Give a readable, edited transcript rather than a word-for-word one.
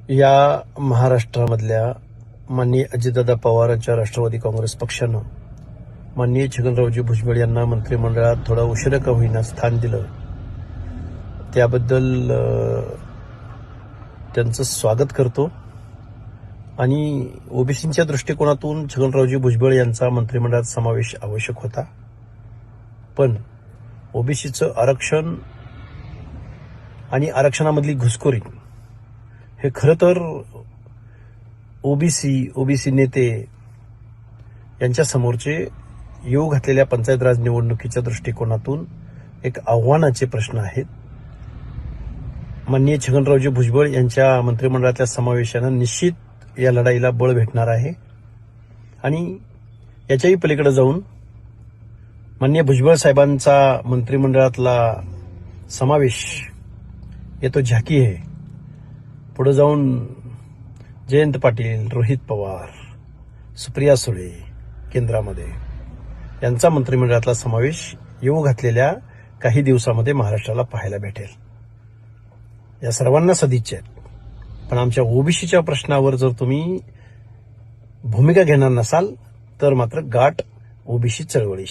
या महाराष्ट्रामधल्या माननीय अजितदादा पवारांच्या राष्ट्रवादी काँग्रेस पक्षानं माननीय छगनरावजी भुजबळ यांना मंत्रिमंडळात थोडा उशिरा का होईना स्थान दिलं, त्याबद्दल त्यांचं स्वागत करतो. आणि ओबीसींच्या दृष्टिकोनातून छगनरावजी भुजबळ यांचा मंत्रिमंडळात समावेश आवश्यक होता, पण ओबीसीचं आरक्षण आणि आरक्षणामधली घुसखोरी हे खरं तर ओबीसी नेते यांच्या समोरचे येऊ घातलेल्या पंचायत राज निवडणुकीच्या दृष्टिकोनातून एक आव्हानाचे प्रश्न आहेत. माननीय छगनरावजी भुजबळ यांच्या मंत्रिमंडळातल्या समावेशानं निश्चित या लढाईला बळ भेटणार आहे. आणि याच्याही पलीकडे जाऊन माननीय भुजबळ साहेबांचा मंत्रिमंडळातला समावेश येतो झाकी आहे. पुढे जाऊन जयंत पाटील, रोहित पवार, सुप्रिया सुळे केंद्रामध्ये यांचा मंत्रिमंडळातला समावेश येऊ घातलेल्या काही दिवसामध्ये महाराष्ट्राला पाहायला भेटेल. या सर्वांना सदिच्छा आहेत, पण आमच्या ओबीसीच्या प्रश्नावर जर तुम्ही भूमिका घेणार नसाल तर मात्र गाठ ओबीसी चळवळी